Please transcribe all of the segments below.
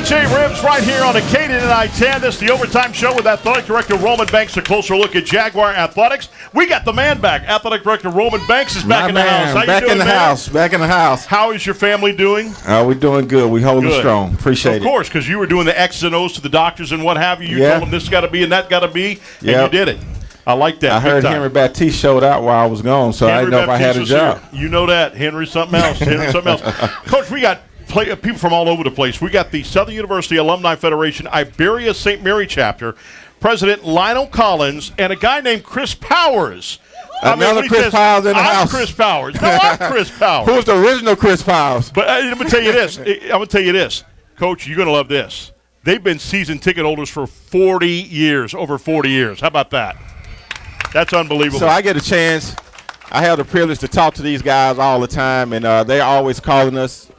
BJ Ribs right here on Acadian and I-10. This is the Overtime Show with Athletic Director Roman Banks. A closer look at Jaguar Athletics. We got the man back. Athletic Director Roman Banks is back in the house. How back you doing, in the house. Back in the house. How is your family doing? We're doing good. We're holding strong. Appreciate it. Of course, because you were doing the X's and O's to the doctors and what have you. You told them this got to be and that got to be, and you did it. I like that. I heard Henry Baptiste showed out while I was gone, so I didn't know if I had a job. Here. You know that. Henry's something else. Coach, we got people from all over the place. We got the Southern University Alumni Federation Iberia St. Mary chapter, President Lionel Collins, and a guy named Chris Powers. Another Chris Powers in the house. I'm Chris Powers. No, I'm Chris Powers. Who's the original Chris Powers? But I'm going to tell you this. Coach, you're going to love this. They've been season ticket holders for 40 years, over 40 years. How about that? That's unbelievable. So I get a chance. I have the privilege to talk to these guys all the time, and they're always calling us.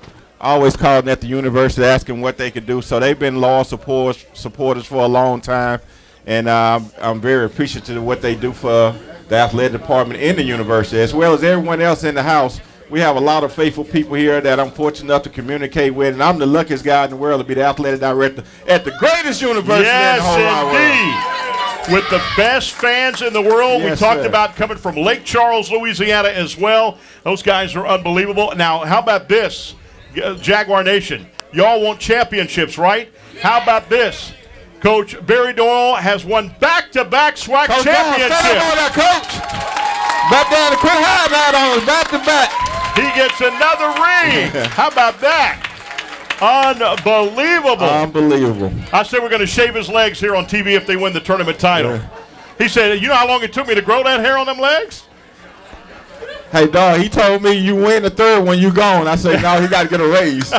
Always calling at the university, asking what they could do. So they've been loyal supporters for a long time, and I'm very appreciative of what they do for the athletic department in the university, as well as everyone else in the house. We have a lot of faithful people here that I'm fortunate enough to communicate with, and I'm the luckiest guy in the world to be the athletic director at the greatest university in the whole wide world. With the best fans in the world. Yes, we talked sir. about coming from Lake Charles, Louisiana as well. Those guys are unbelievable. Now, how about this? Jaguar Nation, y'all want championships, right? How about this? Coach Barry Doyle has won back-to-back SWAC championships. Coach. Back down to quit high now on back-to-back. He gets another ring. How about that? Unbelievable. Unbelievable. I said we're going to shave his legs here on TV if they win the tournament title. Yeah. He said, you know how long it took me to grow that hair on them legs? Hey, dog, he told me you win the third when you gone. I said, no, he got to get a raise.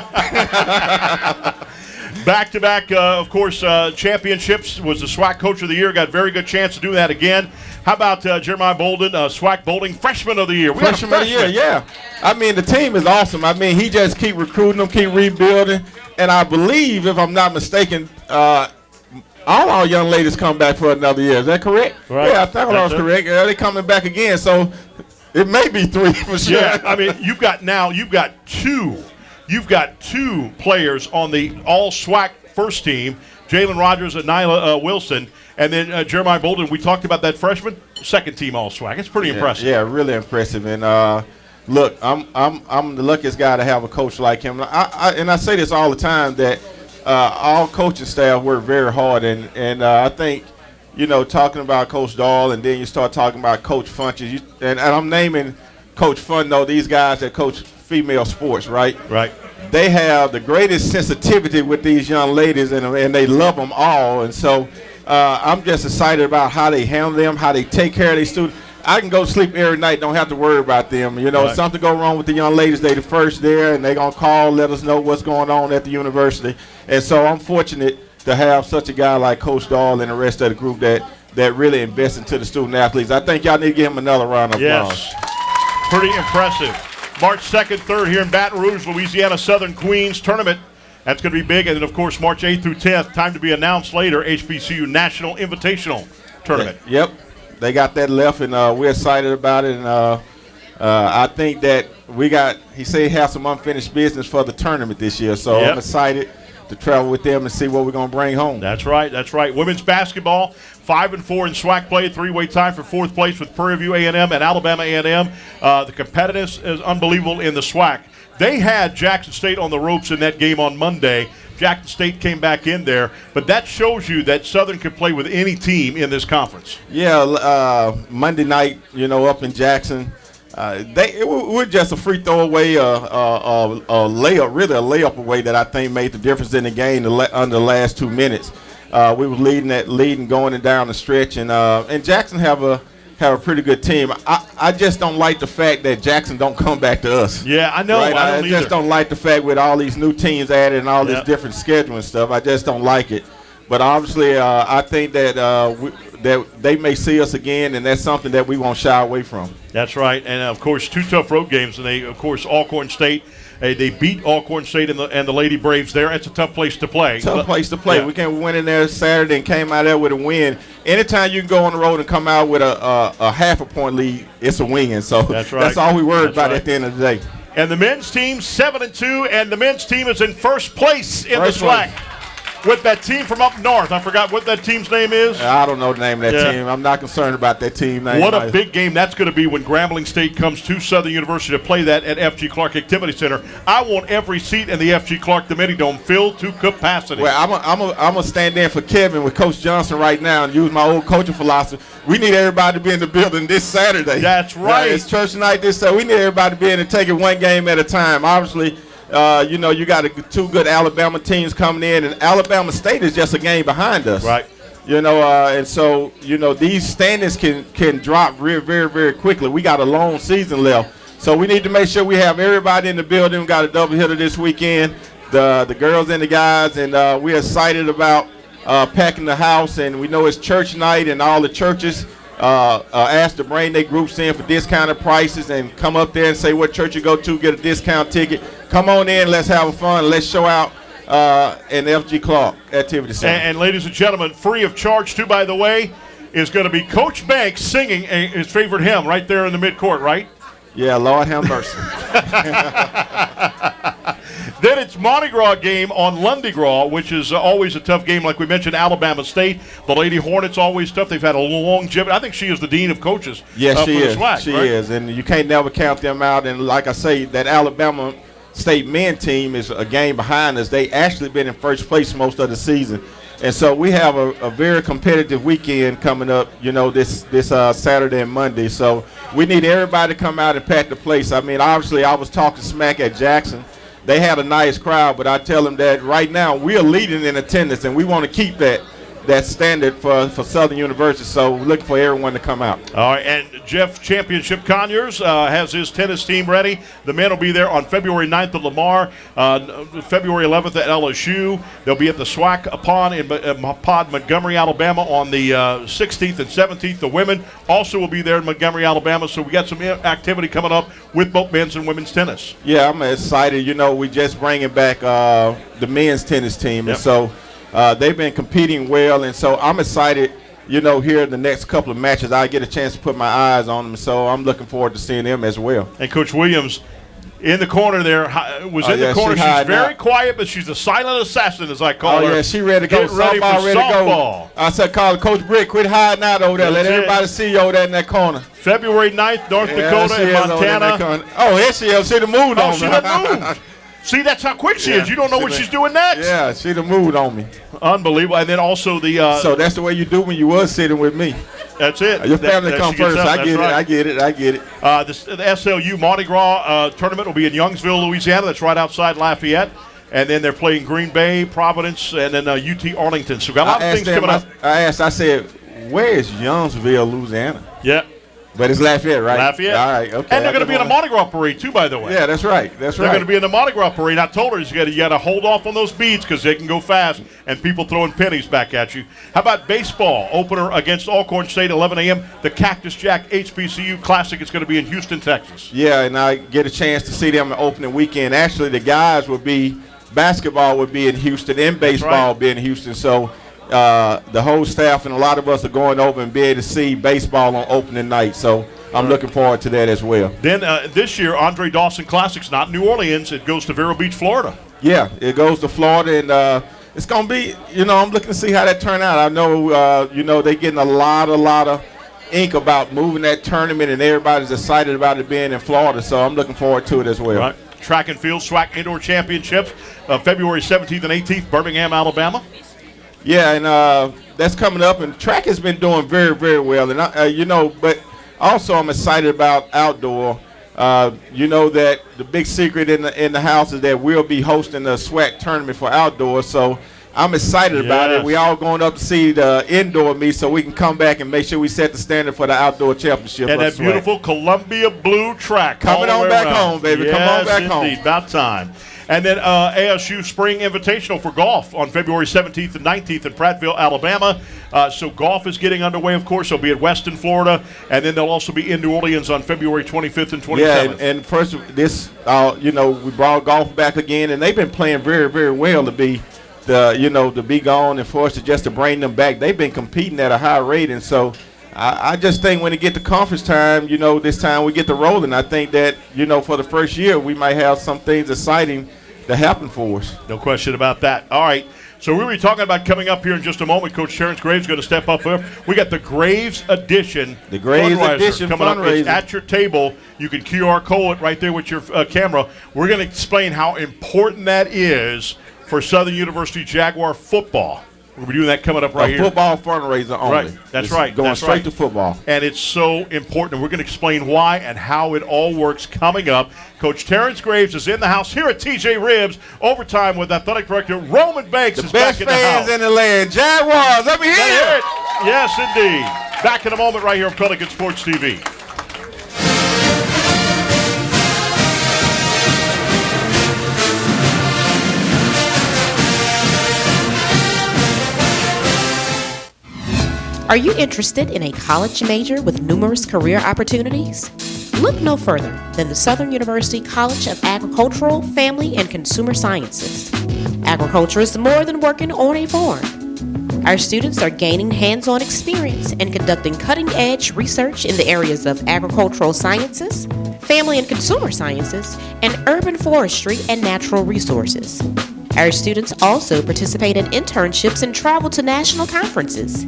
Back-to-back, of course, championships. Was the SWAC Coach of the Year. Got a very good chance to do that again. How about Jeremiah Bolden, SWAC Bowling Freshman of the Year? Freshman of the Year, yeah. I mean, the team is awesome. I mean, he just keep recruiting them, keep rebuilding. And I believe, if I'm not mistaken, all our young ladies come back for another year. Is that correct? Right. Yeah, I thought I was correct. They're coming back again. So it may be 3 for sure. Yeah, I mean, you've got two players on the all SWAC first team, Jalen Rogers and Nyla Wilson, and then Jeremiah Bolden. We talked about that freshman, second team all SWAC. It's pretty impressive. Yeah, really impressive. And look, I'm the luckiest guy to have a coach like him. I say this all the time that all coaching staff work very hard, and I think, you know, talking about Coach Dahl, and then you start talking about Coach Funches, and I'm naming Coach Fun, though, these guys that coach female sports, right? Right. They have the greatest sensitivity with these young ladies, and they love them all. And so I'm just excited about how they handle them, how they take care of these students. I can go to sleep every night, don't have to worry about them. You know, if something go wrong with the young ladies, they the first there, and they going to call, let us know what's going on at the university. And so I'm fortunate to have such a guy like Coach Dahl and the rest of the group that really invests into the student athletes. I think y'all need to give him another round of applause. Yes, pretty impressive. March 2nd, 3rd here in Baton Rouge, Louisiana Southern Queens tournament. That's going to be big. And then, of course, March 8th through 10th, time to be announced later, HBCU National Invitational Tournament. Yep. They got that left, and we're excited about it. And I think that he said he has some unfinished business for the tournament this year. So I'm excited to travel with them and see what we're going to bring home. That's right. That's right. Women's basketball, 5-4 in SWAC play, three-way tie for fourth place with Prairie View A&M and Alabama A&M. The competitiveness is unbelievable in the SWAC. They had Jackson State on the ropes in that game on Monday. Jackson State came back in there, but that shows you that Southern can play with any team in this conference. Yeah, Monday night, you know, up in Jackson, it was just a free throw away, a layup away that I think made the difference in the game under the last 2 minutes. We were leading going and down the stretch, and Jackson have a pretty good team. I just don't like the fact that Jackson don't come back to us. Yeah, I know. Right? I just don't like the fact with all these new teams added and all this different scheduling stuff. I just don't like it. But obviously, I think that that they may see us again, and that's something that we won't shy away from. That's right. And, of course, 2 tough road games. And they, of course, Alcorn State. They beat Alcorn State and the Lady Braves there. It's a tough place to play. Tough place to play. Yeah. We went in there Saturday and came out there with a win. Anytime you can go on the road and come out with a half a point lead, it's a win. So that's right. That's all we worried about at the end of the day. And the men's team 7-2, and the men's team is in first place in the SWAC. with that team from up north. I forgot what that team's name is. I don't know the name of that team. I'm not concerned about that team name. What a big game that's going to be when Grambling State comes to Southern University to play that at F.G. Clark Activity Center. I want every seat in the F.G. Clark Divinity Dome filled to capacity. Well, I'm gonna stand in for Kevin with Coach Johnson right now and use my old coaching philosophy. We need everybody to be in the building this Saturday. That's right. It's church night this Saturday. We need everybody to be in and take it one game at a time. Obviously, you got two good Alabama teams coming in, and Alabama State is just a game behind us. Right. And so, these standings can drop very, very, very quickly. We got a long season left. So we need to make sure we have everybody in the building. We got a doubleheader this weekend, the girls and the guys, and we're excited about packing the house. And we know it's church night, and all the churches asked to bring their groups in for discounted prices and come up there and say what church you go to, get a discount ticket. Come on in, let's have fun, let's show out in the F.G. Clark Activity Center. And ladies and gentlemen, free of charge too, by the way, is going to be Coach Banks singing his favorite hymn right there in the midcourt, right? Yeah, Lord have mercy. Then it's Mardi Gras game on Lundy Gras, which is always a tough game. Like we mentioned, Alabama State. The Lady Hornets always tough. They've had a longevity. I think she is the dean of coaches. Yes, she is. SWAC, she right? is, and you can't never count them out. And like I say, that Alabama State men team is a game behind us. They actually been in first place most of the season. And so we have a very competitive weekend coming up, this Saturday and Monday. So we need everybody to come out and pack the place. I mean, obviously, I was talking smack at Jackson. They had a nice crowd, but I tell them that right now we're leading in attendance, and we want to keep that standard for Southern University. So we're looking for everyone to come out. All right, and Jeff Championship Conyers has his tennis team ready. The men will be there on February 9th at Lamar, February 11th at LSU. They'll be at the SWAC Pond in Montgomery, Alabama on the 16th and 17th. The women also will be there in Montgomery, Alabama. So we got some activity coming up with both men's and women's tennis. Yeah, I'm excited. We just bringing back the men's tennis team, Yep. and so they've been competing well, and so I'm excited. Here in the next couple of matches, I get a chance to put my eyes on them, so I'm looking forward to seeing them as well. And Coach Williams in the corner there was in the corner. She's very quiet, but she's a silent assassin, as I call her. Oh, yeah, she ready to go. Get ready for softball. I said, call Coach Brick, quit hiding out over there. Let everybody see you over there in that corner. February 9th, North Dakota and Montana. Oh, here she is. She the mood on me. She done moved. See, that's how quick she is. You don't know what she's doing next. Yeah, she the mood on me. Unbelievable. And then also the so that's the way you do when you was sitting with me. That's it. Your family come first. I get it. The SLU Mardi Gras tournament will be in Youngsville, Louisiana. That's right outside Lafayette. And then they're playing Green Bay, Providence, and then UT Arlington. So we've got a lot of things coming up. I said, where is Youngsville, Louisiana? Yeah. But it's Lafayette, right? Lafayette. All right, okay. And they're going to be in a Mardi Gras parade, too, by the way. Yeah, that's right. They're going to be in the Mardi Gras parade. I told her you got to hold off on those beads because they can go fast and people throwing pennies back at you. How about baseball? Opener against Alcorn State, 11 a.m. The Cactus Jack HBCU Classic is going to be in Houston, Texas. Yeah, and I get a chance to see them the opening weekend. Actually, the guys basketball would be in Houston and baseball would be in Houston. So the whole staff and a lot of us are going over and be able to see baseball on opening night. So I'm looking forward to that as well. Then this year, Andre Dawson Classic's not New Orleans. It goes to Vero Beach, Florida. Yeah, it goes to Florida, and it's going to be, I'm looking to see how that turn out. I know, they're getting a lot of ink about moving that tournament, and everybody's excited about it being in Florida, so I'm looking forward to it as well. Right. Track and Field SWAC Indoor Championships, February 17th and 18th, Birmingham, Alabama. Yeah, and that's coming up, and track has been doing very, very well, and but also I'm excited about outdoor. That the big secret in the house is that we'll be hosting the SWAC tournament for outdoors, so I'm excited about it. We all going up to see the indoor meet so we can come back and make sure we set the standard for the outdoor championship. And that beautiful Columbia blue track. Coming on back home, baby. Yes, come on back home. Indeed. About time. And then ASU Spring Invitational for golf on February 17th and 19th in Prattville, Alabama. So golf is getting underway, of course. They'll be at Weston, Florida. And then they'll also be in New Orleans on February 25th and 27th. Yeah, and first, we brought golf back again, and they've been playing very, very well to be to be gone and for us to bring them back. They've been competing at a high rate, and so I just think when it get to conference time, this time we get to rolling. I think that, for the first year, we might have some things exciting to happen for us. No question about that. All right. So we'll be talking about coming up here in just a moment. Coach Terrence Graves is going to step up here. We got the Graves Edition. The Graves fundraiser Edition coming up. It's fundraiser. at your table. You can QR code it right there with your camera. We're going to explain how important that is for Southern University Jaguar football. We'll be doing that coming up right here. Football fundraiser only. Right. That's It's right. Going That's straight right. to football. And it's so important. We're going to explain why and how it all works coming up. Coach Terrence Graves is in the house here at TJ Ribs. Overtime with Athletic Director Roman Banks The is best back in the house. fans in the land. Jaguars, let me hear Let's hear it. it. Yes, indeed. Back in a moment right here on Pelican Sports TV. Are you interested in a college major with numerous career opportunities? Look no further than the Southern University College of Agricultural, Family, and Consumer Sciences. Agriculture is more than working on a farm. Our students are gaining hands-on experience and conducting cutting-edge research in the areas of agricultural sciences, family and consumer sciences, and urban forestry and natural resources. Our students also participate in internships and travel to national conferences.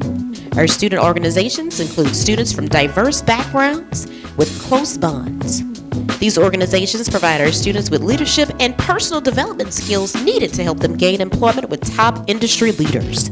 Our student organizations include students from diverse backgrounds with close bonds. These organizations provide our students with leadership and personal development skills needed to help them gain employment with top industry leaders.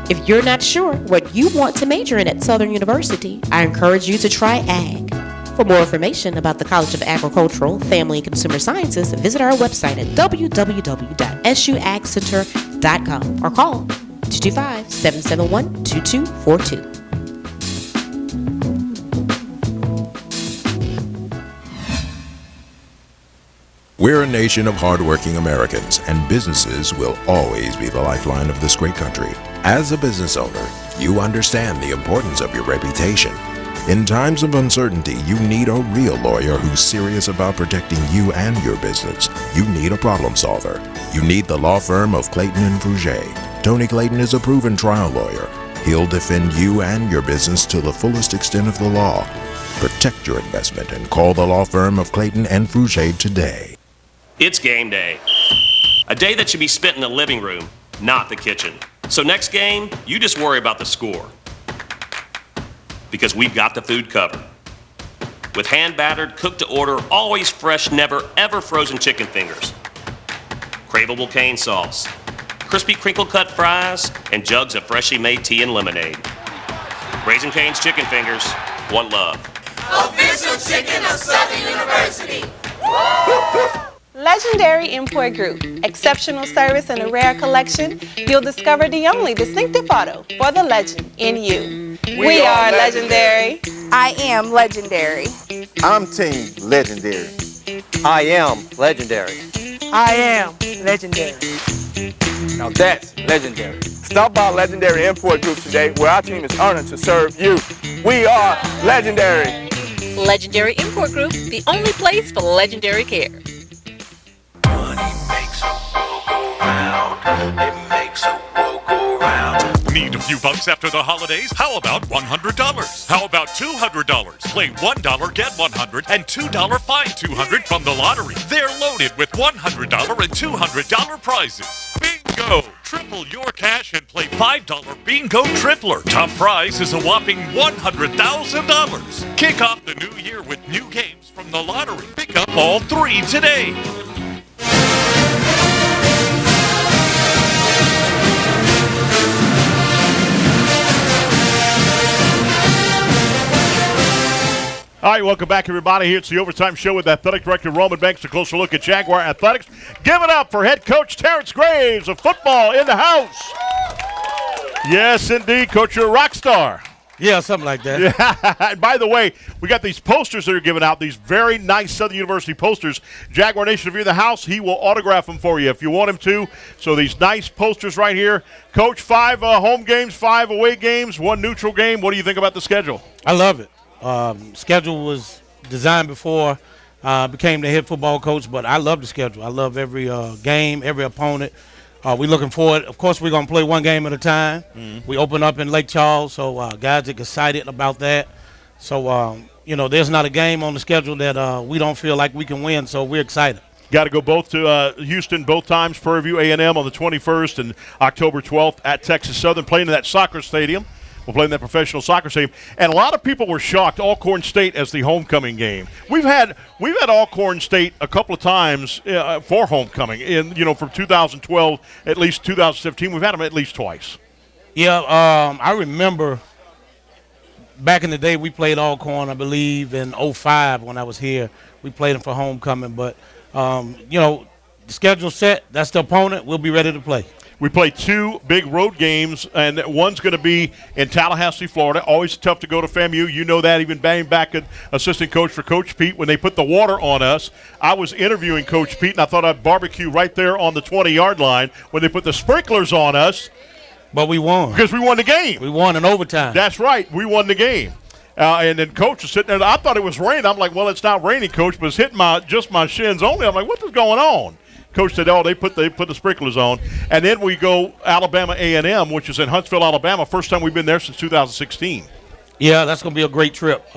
If you're not sure what you want to major in at Southern University, I encourage you to try Ag. For more information about the College of Agricultural, Family, and Consumer Sciences, visit our website at www.suagcenter.com or call 225-771-2242. We're a nation of hardworking Americans, and businesses will always be the lifeline of this great country. As a business owner, you understand the importance of your reputation. In times of uncertainty, you need a real lawyer who's serious about protecting you and your business. You need a problem solver. You need the law firm of Clayton and Fouger. Tony Clayton is a proven trial lawyer. He'll defend you and your business to the fullest extent of the law. Protect your investment and call the law firm of Clayton and Fouger today. It's game day. A day that should be spent in the living room, not the kitchen. So next game, you just worry about the score. Because we've got the food covered. With hand-battered, cooked-to-order, always fresh, never, ever frozen chicken fingers. Craveable cane sauce. Crispy crinkle-cut fries, and jugs of freshly made tea and lemonade. Raising Cane's Chicken Fingers, one love. Official chicken of Southern University. Legendary Import Group. Exceptional service and a rare collection. You'll discover the only distinctive auto for the legend in you. We are legendary. I am legendary. I'm Team Legendary. I am legendary. I am legendary. Now that's legendary. Stop by Legendary Import Group today, where our team is honored to serve you. We are legendary. Legendary Import Group, the only place for legendary care. Need a few bucks after the holidays? How about $100? How about $200? Play $1, get $100, and $2 find $200 from the lottery. They're loaded with $100 and $200 prizes. Bingo! Triple your cash and play $5 Bingo Tripler. Top prize is a whopping $100,000. Kick off the new year with new games from the lottery. Pick up all 3 today. All right, welcome back, everybody. Here it's the Overtime Show with Athletic Director Roman Banks. A closer look at Jaguar Athletics. Give it up for head coach Terrence Graves of football in the house. Yes, indeed, Coach, you're a rock star. Yeah, something like that. Yeah. And by the way, we got these posters that are given out, these very nice Southern University posters. Jaguar Nation, if you're in the house, he will autograph them for you if you want him to. So these nice posters right here. Coach, 5 home games, 5 away games, 1 neutral game. What do you think about the schedule? I love it. Schedule was designed before I became the head football coach, but I love the schedule. I love every game, every opponent. We're looking forward. Of course, we're going to play 1 game at a time. Mm-hmm. We open up in Lake Charles, so guys are excited about that. So, there's not a game on the schedule that we don't feel like we can win, so we're excited. Got to go both to Houston both times, Prairie View A&M on the 21st and October 12th at Texas Southern, playing in that soccer stadium. We'll play in that professional soccer stadium. And a lot of people were shocked, Alcorn State as the homecoming game. We've had Alcorn State a couple of times for homecoming. From 2012, at least 2015, we've had them at least twice. Yeah, I remember back in the day we played Alcorn, I believe, in 05 when I was here. We played them for homecoming. But, the schedule's set. That's the opponent. We'll be ready to play. We play 2 big road games, and one's going to be in Tallahassee, Florida. Always tough to go to FAMU. You know that, even being back an assistant coach for Coach Pete. When they put the water on us, I was interviewing Coach Pete, and I thought I'd barbecue right there on the 20-yard line when they put the sprinklers on us. But we won. Because we won the game. We won in overtime. That's right. We won the game. And then Coach was sitting there. I thought it was raining. I'm like, well, it's not raining, Coach, but it's hitting just my shins only. I'm like, what is going on? Coach said, they put the sprinklers on. And then we go Alabama A&M, which is in Huntsville, Alabama. First time we've been there since 2016. Yeah, that's going to be a great trip.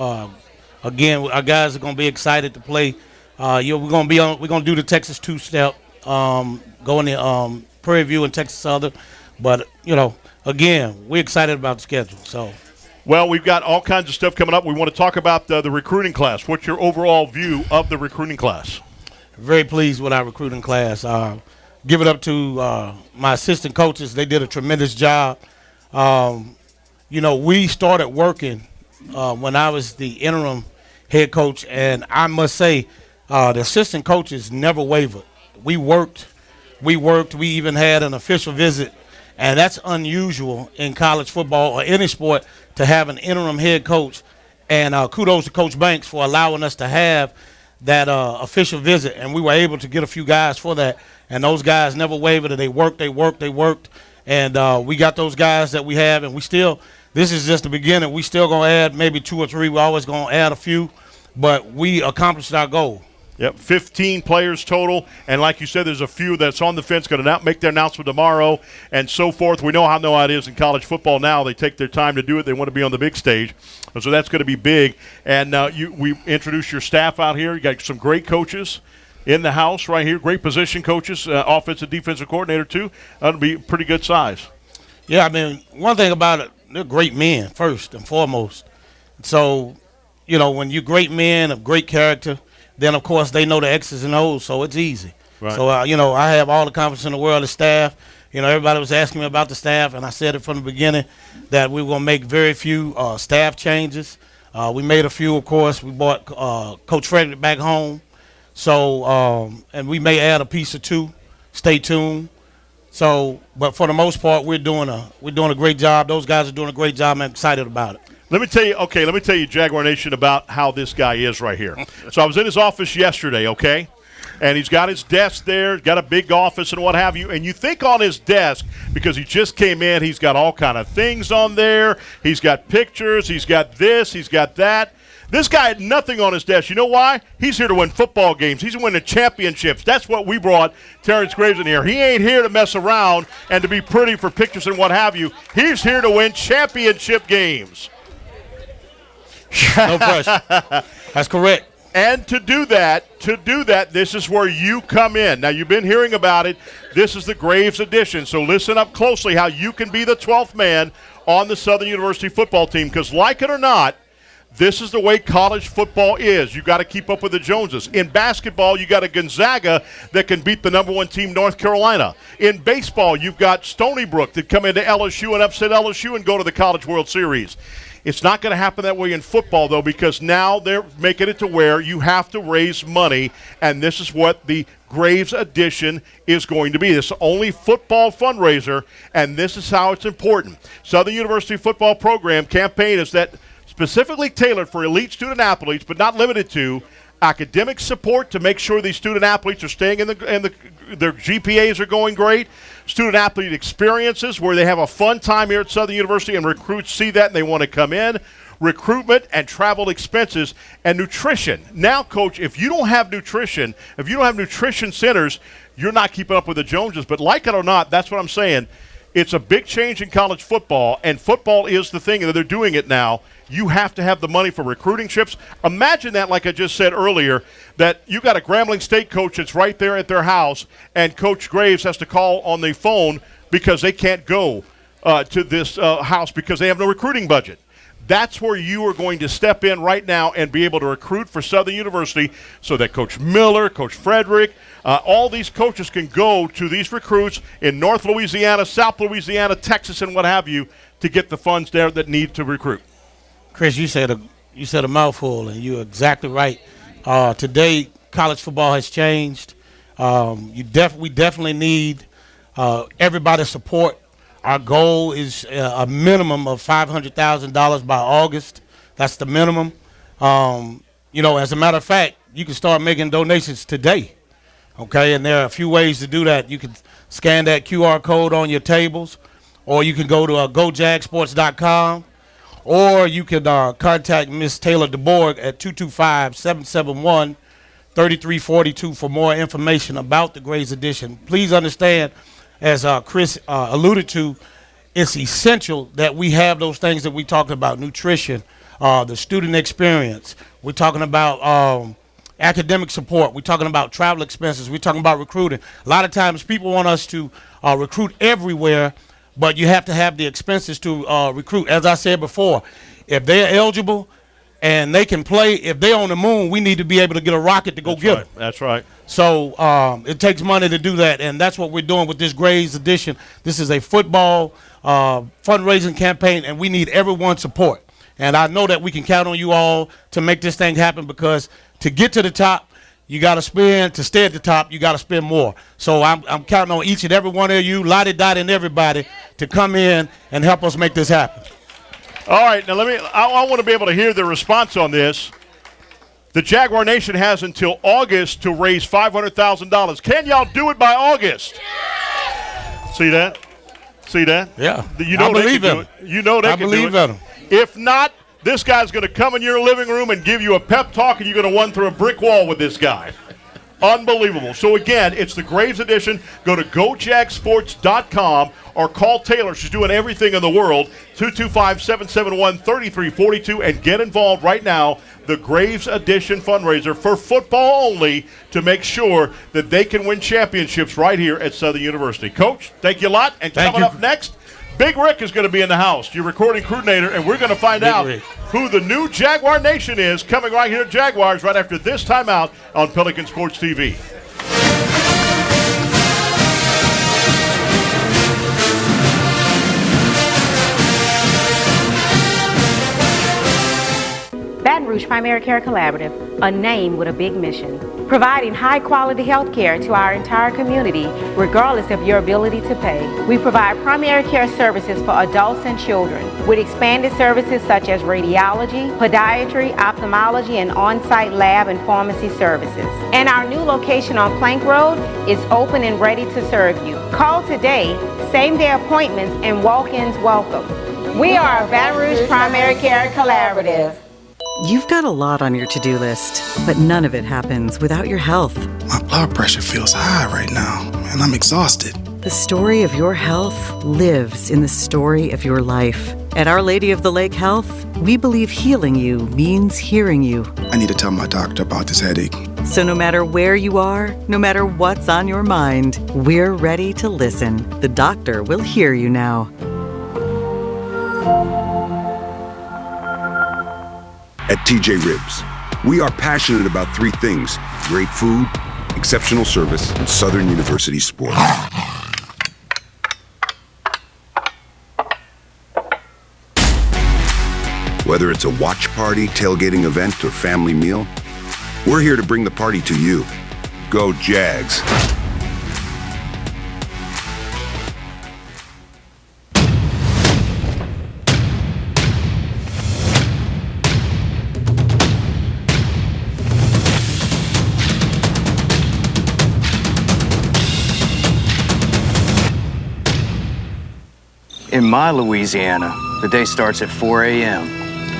Again, our guys are going to be excited to play. We're going to do the Texas two-step, going to Prairie View and Texas Southern. But, again, we're excited about the schedule. So, well, we've got all kinds of stuff coming up. We want to talk about the recruiting class. What's your overall view of the recruiting class? Very pleased with our recruiting class. Give it up to my assistant coaches. They did a tremendous job. We started working when I was the interim head coach, and I must say the assistant coaches never wavered. We worked. We even had an official visit, and that's unusual in college football or any sport to have an interim head coach. And kudos to Coach Banks for allowing us to have that official visit, and we were able to get a few guys for that, and those guys never wavered. They worked, and we got those guys that we have, and this is just the beginning. We still going to add maybe 2 or 3. We're always going to add a few, but we accomplished our goal. Yep, 15 players total, and like you said, there's a few that's on the fence, going to make their announcement tomorrow, and so forth. We know how it is in college football now. They take their time to do it. They want to be on the big stage, so that's going to be big. And we introduced your staff out here. You got some great coaches in the house right here, great position coaches, offensive, defensive coordinator too. That'll be pretty good size. Yeah, one thing about it, they're great men first and foremost. So, when you're great men of great character, then, of course, they know the X's and O's, so it's easy. Right. So, I have all the confidence in the world of staff. Everybody was asking me about the staff, and I said it from the beginning that we were going to make very few staff changes. We made a few, of course. We brought Coach Frederick back home. So, and we may add a piece or 2. Stay tuned. So, but for the most part, we're doing a great job. Those guys are doing a great job. I'm excited about it. Let me tell you, Jaguar Nation, about how this guy is right here. So I was in his office yesterday, okay? And he's got his desk there, got a big office and what have you. And you think on his desk, because he just came in, he's got all kind of things on there. He's got pictures. He's got this. He's got that. This guy had nothing on his desk. You know why? He's here to win football games. He's winning championships. That's what we brought Terrence Graves in here. He ain't here to mess around and to be pretty for pictures and what have you. He's here to win championship games. No pressure. That's correct. And to do that, this is where you come in. Now, you've been hearing about it. This is the Graves edition. So listen up closely how you can be the 12th man on the Southern University football team. Because like it or not, this is the way college football is. You got to keep up with the Joneses. In basketball, you got a Gonzaga that can beat the number 1 team, North Carolina. In baseball, you've got Stony Brook that come into LSU and upset LSU and go to the College World Series. It's not going to happen that way in football, though, because now they're making it to where you have to raise money, and this is what the Graves edition is going to be. This is only football fundraiser, and this is how it's important. Southern University football program campaign is that specifically tailored for elite student athletes, but not limited to, academic support to make sure these student athletes are staying in their GPAs are going great, student athlete experiences where they have a fun time here at Southern University and recruits see that and they want to come in, recruitment and travel expenses, and nutrition. Now, Coach, if you don't have nutrition, if you don't have nutrition centers, you're not keeping up with the Joneses. But like it or not, that's what I'm saying. It's a big change in college football, and football is the thing, and they're doing it now. you have to have the money for recruiting trips. Imagine that, like I just said earlier, that you got a Grambling State coach that's right there at their house, and Coach Graves has to call on the phone because they can't go to this house because they have no recruiting budget. That's where you are going to step in right now and be able to recruit for Southern University so that Coach Miller, Coach Frederick, all these coaches can go to these recruits in North Louisiana, South Louisiana, Texas, and what have you to get the funds there that need to recruit. Chris, you said a mouthful, and you're exactly right. Today, college football has changed. We definitely need everybody's support. Our goal is a minimum of $500,000 by August. That's the minimum. As a matter of fact, you can start making donations today. Okay, and there are a few ways to do that. You can scan that QR code on your tables, or you can go to gojagsports.com, or you can contact Miss Taylor DeBorg at 225-771-3342 for more information about the Graves Edition. Please understand, as Chris alluded to, it's essential that we have those things that we talked about: nutrition, the student experience. We're talking about academic support. We're talking about travel expenses. We're talking about recruiting. A lot of times people want us to recruit everywhere, but you have to have the expenses to recruit. As I said before, if they're eligible and they can play, if they're on the moon, we need to be able to get a rocket to go get them. That's right. So it takes money to do that, and that's what we're doing with this Graves Edition. This is a football fundraising campaign, and we need everyone's support. And I know that we can count on you all to make this thing happen, because to get to the top, you got to spend. To stay at the top, you got to spend more. So I'm counting on each and every one of you, Lottie, Dottie, and everybody, to come in and help us make this happen. All right, now I want to be able to hear the response on this. The Jaguar Nation has until August to raise $500,000. Can y'all do it by August? See that? See that? Yeah. You know I believe they can do it. You know they I can believe do it. in them. If not, this guy's going to come in your living room and give you a pep talk, and you're going to run through a brick wall with this guy. Unbelievable. So, again, it's the Graves Edition. Go to gojagsports.com or call Taylor. She's doing everything in the world. 225-771-3342, and get involved right now. The Graves Edition fundraiser for football only, to make sure that they can win championships right here at Southern University. Coach, thank you a lot. And coming up next, Big Rick is going to be in the house, your recording coordinator, and we're going to find out who the new Jaguar Nation is, coming right here at Jaguars right after this timeout on Pelican Sports TV. Baton Rouge Primary Care Collaborative, a name with a big mission. Providing high-quality health care to our entire community, regardless of your ability to pay. We provide primary care services for adults and children, with expanded services such as radiology, podiatry, ophthalmology, and on-site lab and pharmacy services. And our new location on Plank Road is open and ready to serve you. Call today, same-day appointments, and walk-ins welcome. We are Baton Rouge Primary Care Collaborative. You've got a lot on your to-do list, but none of it happens without your health. My blood pressure feels high right now, and I'm exhausted. The story of your health lives in the story of your life. At Our Lady of the Lake Health, we believe healing you means hearing you. I need to tell my doctor about this headache. So no matter where you are, no matter what's on your mind, we're ready to listen. The doctor will hear you now. At TJ Ribs, we are passionate about three things: great food, exceptional service, and Southern University sports. Whether it's a watch party, tailgating event, or family meal, we're here to bring the party to you. Go Jags. In my Louisiana, the day starts at 4 a.m.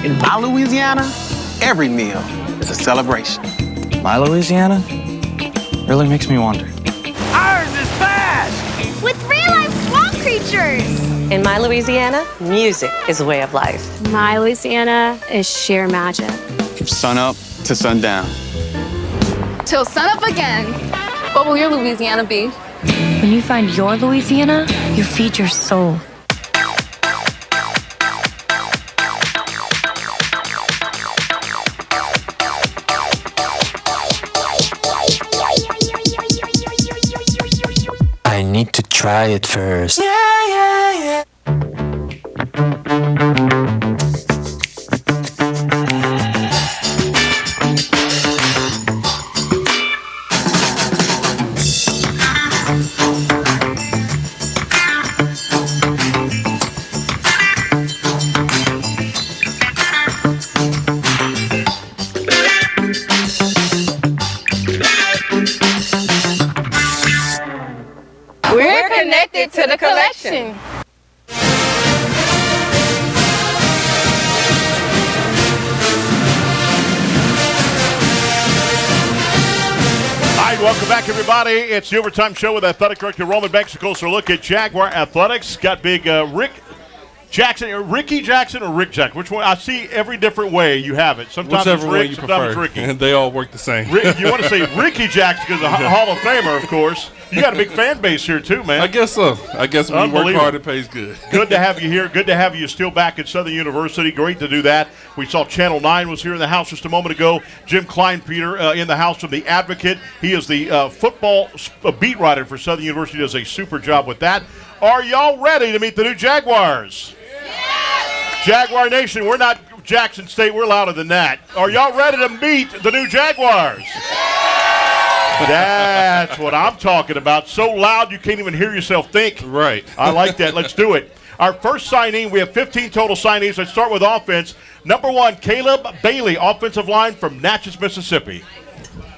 In my Louisiana, every meal is a celebration. My Louisiana really makes me wonder. Ours is fast! With real-life swamp creatures teachers. In my Louisiana, music is a way of life. My Louisiana is sheer magic. From sun up to sundown. Till sun up again. What will your Louisiana be? When you find your Louisiana, you feed your soul. I need to try it first. We're connected to the collection. All right, welcome back, everybody. It's the Overtime Show with Athletic Director Roman Banks. A closer look at Jaguar Athletics. Got big Ricky Jackson, or Rick Jackson? Which one? I see every different way you have it. Sometimes Whichever it's Rick, one you sometimes prefer. it's Ricky. And they all work the same. You want to say Ricky Jackson because a Hall of Famer, of course. You got a big fan base here, too, man. I guess so. I guess when you work hard, it pays good. Good to have you here. Good to have you still back at Southern University. Great to do that. We saw Channel 9 was here in the house just a moment ago. Jim Kleinpeter in the house from The Advocate. He is the football beat writer for Southern University. Does a super job with that. Are y'all ready to meet the new Jaguars? Jaguar Nation, we're not Jackson State. We're louder than that. Are y'all ready to meet the new Jaguars? That's what I'm talking about. So loud you can't even hear yourself think. Right. I like that. Let's do it. Our first signing, we have 15 total signees. Let's start with offense. Number 1, Caleb Bailey, offensive line from Natchez, Mississippi.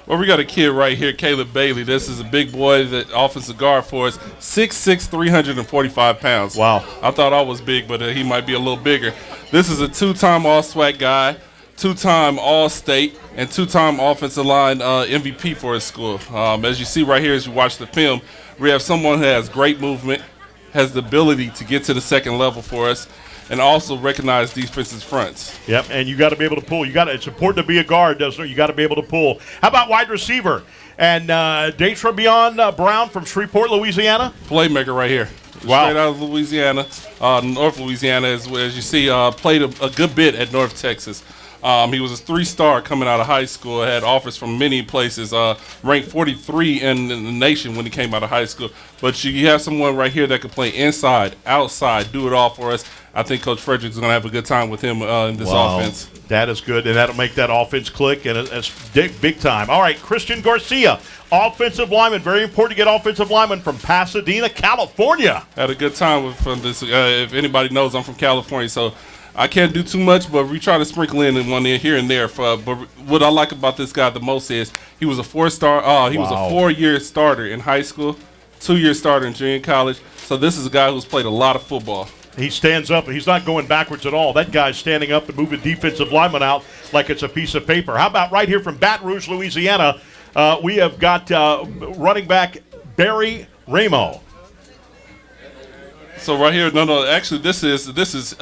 Well, we got a kid right here, Caleb Bailey. This is a big boy, that offensive guard for us. 6'6", 345 pounds. Wow. I thought I was big, but he might be a little bigger. This is a 2-time All-SWAC guy, 2-time All-State, and 2-time offensive line MVP for his school. As you see right here as you watch the film, we have someone who has great movement, has the ability to get to the second level for us, and also recognize defensive fronts. Yep, and you got to be able to pull. It's important to be a guard, doesn't it? You got to be able to pull. How about wide receiver? And dates from beyond Brown from Shreveport, Louisiana. Playmaker right here. Wow. Straight out of Louisiana, North Louisiana, as you see, played a good bit at North Texas. He was a 3-star coming out of high school, had offers from many places, ranked 43 in the nation when he came out of high school. But you have someone right here that can play inside, outside, do it all for us. I think Coach Frederick's going to have a good time with him in this offense. That is good, and that'll make that offense click, and it's big time. All right, Christian Garcia, offensive lineman. Very important to get offensive lineman from Pasadena, California. Had a good time from this. If anybody knows, I'm from California, so I can't do too much, but we try to sprinkle in one here and there. But what I like about this guy the most is he was a 4-star. He was a 4-year starter in high school, 2-year starter in junior college. So this is a guy who's played a lot of football. He stands up, and he's not going backwards at all. That guy's standing up and moving defensive lineman out like it's a piece of paper. How about right here from Baton Rouge, Louisiana, we have got running back Barry Ramo. So right here, actually, this is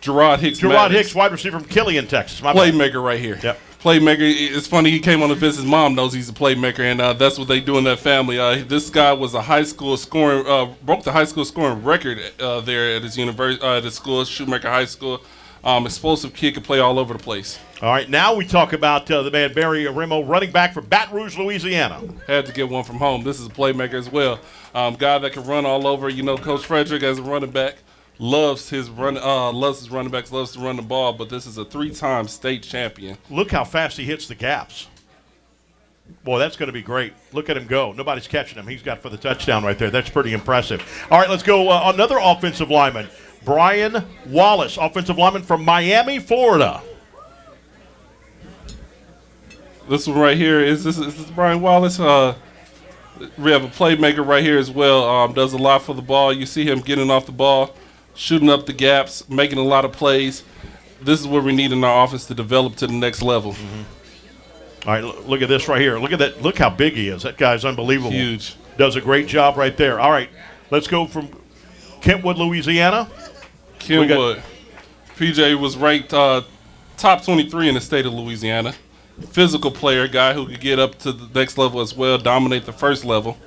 Gerard Hicks. Gerard Hicks, wide receiver from Killian, Texas. Playmaker right here. Yep. Playmaker. It's funny, he came on to visit. His mom knows he's a playmaker, and that's what they do in that family. This guy was a high school scoring, broke the high school scoring record there at his university, at his school, Shoemaker High School. Explosive kid, can play all over the place. All right, now we talk about the man Barry Ramo, running back from Baton Rouge, Louisiana. Had to get one from home. This is a playmaker as well. Guy that can run all over. You know, Coach Frederick as a running back loves his running backs, loves to run the ball. But this is a 3-time state champion. Look how fast he hits the gaps. Boy, that's going to be great. Look at him go. Nobody's catching him. He's got for the touchdown right there. That's pretty impressive. All right, let's go. Another offensive lineman, Brian Wallace, offensive lineman from Miami, Florida. This one right here is this Brian Wallace. We have a playmaker right here as well. Does a lot for the ball. You see him getting off the ball, shooting up the gaps, making a lot of plays. This is what we need in our offense to develop to the next level. All right, look at this right here. Look at that. Look how big he is. That guy's unbelievable. Huge. Does a great job right there. All right, let's go from Kentwood, Louisiana. Kentwood. PJ was ranked top 23 in the state of Louisiana. Physical player, guy who could get up to the next level as well, dominate the first level.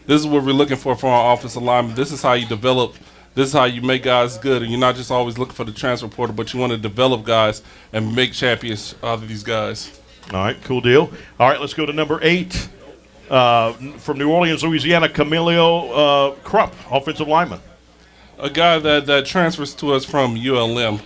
This is what we're looking for our offensive lineman. This is how you develop. This is how you make guys good. And you're not just always looking for the transfer portal, but you want to develop guys and make champions out of these guys. All right, cool deal. All right, let's go to number 8. From New Orleans, Louisiana, Camilo Crump, offensive lineman. A guy that transfers to us from ULM.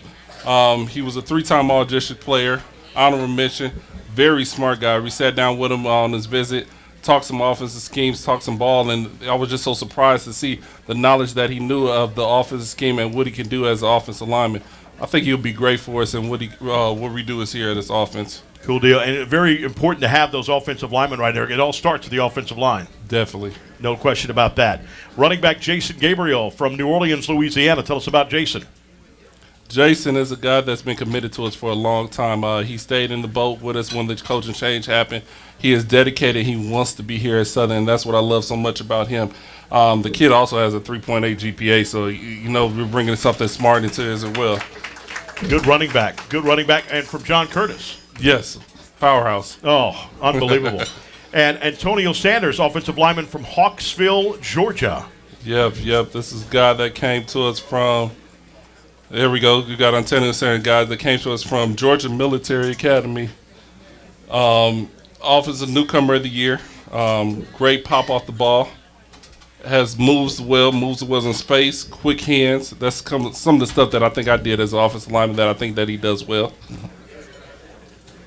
He was a 3-time All-District player, honorable mention, very smart guy. We sat down with him on his visit, talked some offensive schemes, talked some ball, and I was just so surprised to see the knowledge that he knew of the offensive scheme and what he can do as an offensive lineman. I think he'll be great for us, and what we do is here at this offense. Cool deal. And very important to have those offensive linemen right there. It all starts at the offensive line. Definitely. No question about that. Running back Jason Gabriel from New Orleans, Louisiana. Tell us about Jason. Jason is a guy that's been committed to us for a long time. He stayed in the boat with us when the coaching change happened. He is dedicated. He wants to be here at Southern, and that's what I love so much about him. The kid also has a 3.8 GPA, so, we're bringing something smart into it as well. Good running back. Good running back. And from John Curtis. Yes, powerhouse. Oh, unbelievable. And Antonio Sanders, offensive lineman from Hawksville, Georgia. Yep. This is a guy that came to us from, there we go. We got Antonio Sanders, guy that came to us from Georgia Military Academy. Offensive newcomer of the year. Great pop off the ball. Moves well in space, quick hands. That's some of the stuff that I think I did as an offensive lineman that I think that he does well.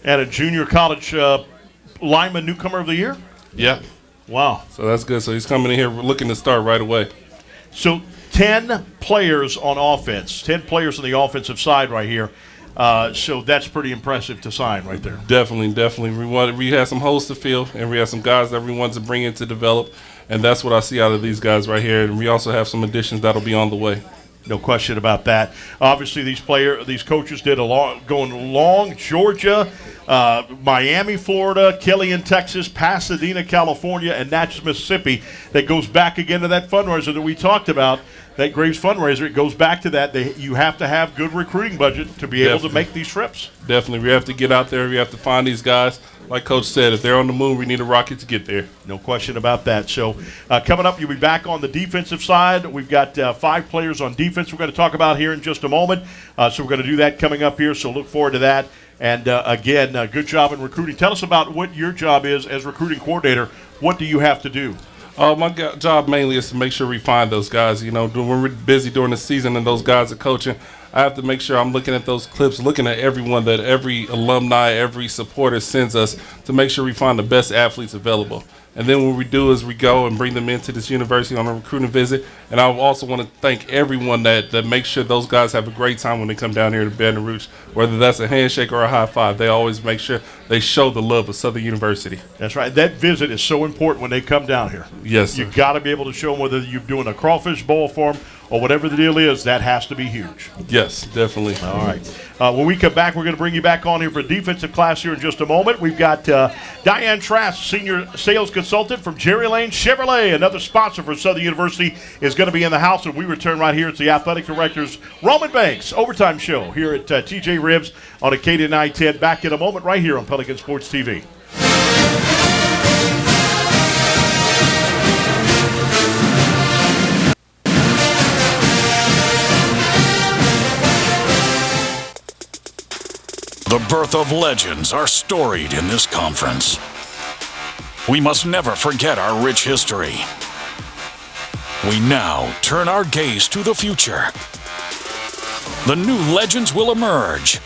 And a junior college lineman newcomer of the year? Yeah. Wow. So that's good. So he's coming in here looking to start right away. So 10 players on offense, 10 players on the offensive side right here. So that's pretty impressive to sign right there. Definitely. We had some holes to fill, and we had some guys that we wanted to bring in to develop, and that's what I see out of these guys right here. And we also have some additions that'll be on the way. No question about that. Obviously, these coaches did going long. Georgia, Miami, Florida, Killeen, Texas, Pasadena, California, and Natchez, Mississippi. That goes back again to that fundraiser that we talked about. That Graves fundraiser, it goes back to that. You have to have good recruiting budget to be able to make these trips. Definitely. We have to get out there. We have to find these guys. Like Coach said, if they're on the moon, we need a rocket to get there. No question about that. So coming up, you'll be back on the defensive side. We've got 5 players on defense we're going to talk about here in just a moment. So we're going to do that coming up here, so look forward to that. And, again, good job in recruiting. Tell us about what your job is as recruiting coordinator. What do you have to do? My job mainly is to make sure we find those guys. When we're busy during the season and those guys are coaching, I have to make sure I'm looking at those clips, looking at everyone that every alumni, every supporter sends us to make sure we find the best athletes available. And then what we do is we go and bring them into this university on a recruiting visit. And I also want to thank everyone that makes sure those guys have a great time when they come down here to Baton Rouge. Whether that's a handshake or a high five, they always make sure they show the love of Southern University. That's right. That visit is so important when they come down here. Yes, sir. You've got to be able to show them whether you're doing a crawfish bowl for them or whatever the deal is. That has to be huge. Yes, definitely. All right. When we come back, we're going to bring you back on here for a defensive class here in just a moment. We've got Diane Trask, Senior Sales Consultant from Jerry Lane Chevrolet. Another sponsor for Southern University is going to be in the house, and we return right here. It's the Athletic Director's Roman Banks Overtime Show here at TJ Ribs on Acadia 910. Back in a moment right here on Pelican Sports TV. The birth of legends are storied in this conference. We must never forget our rich history. We now turn our gaze to the future. The new legends will emerge.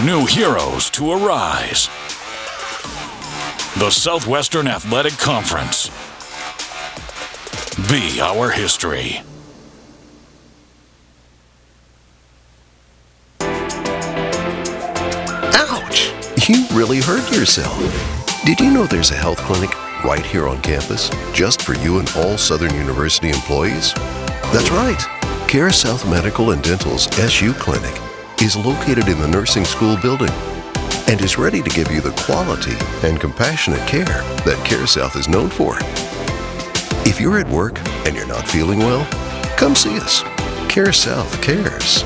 New heroes to arise. The Southwestern Athletic Conference. Be our history. Ouch! You really hurt yourself. Did you know there's a health clinic right here on campus just for you and all Southern University employees? That's right. Care South Medical and Dental's SU Clinic is located in the nursing school building and is ready to give you the quality and compassionate care that Care South is known for. If you're at work and you're not feeling well, Come see us. Care South cares.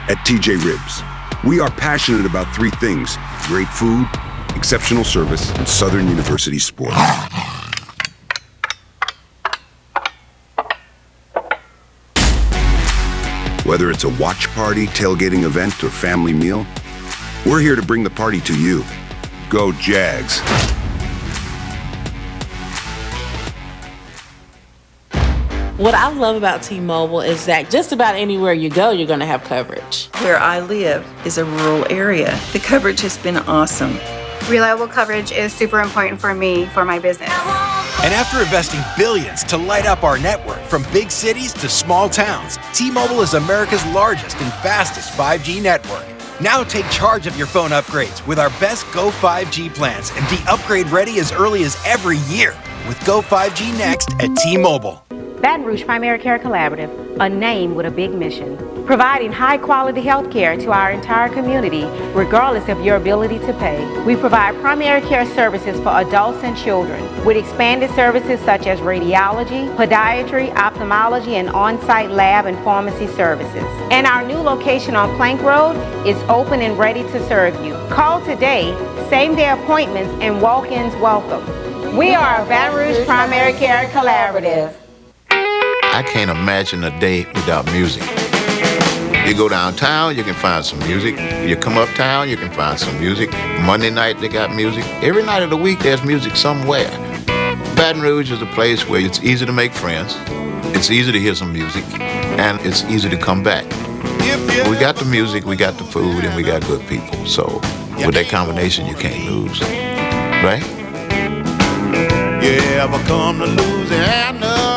At TJ Ribs, we are passionate about three things: great food, exceptional service, and Southern University sports. Whether it's a watch party, tailgating event, or family meal, we're here to bring the party to you. Go Jags. What I love about T-Mobile is that just about anywhere you go, you're going to have coverage. Where I live is a rural area. The coverage has been awesome. Reliable coverage is super important for me, for my business. And after investing billions to light up our network from big cities to small towns, T-Mobile is America's largest and fastest 5G network. Now take charge of your phone upgrades with our best Go 5G plans and be upgrade ready as early as every year with Go 5G Next at T-Mobile. Baton Rouge Primary Care Collaborative, a name with a big mission. Providing high-quality health care to our entire community, regardless of your ability to pay. We provide primary care services for adults and children, with expanded services such as radiology, podiatry, ophthalmology, and on-site lab and pharmacy services. And our new location on Plank Road is open and ready to serve you. Call today, same-day appointments, and walk-ins welcome. We are Baton Rouge Primary Care Collaborative. I can't imagine a day without music. You go downtown, you can find some music. You come uptown, you can find some music. Monday night, they got music. Every night of the week, there's music somewhere. Baton Rouge is a place where it's easy to make friends, it's easy to hear some music, and it's easy to come back. We got the music, we got the food, and we got good people. So with that combination, you can't lose, right? You ever come to Louisiana?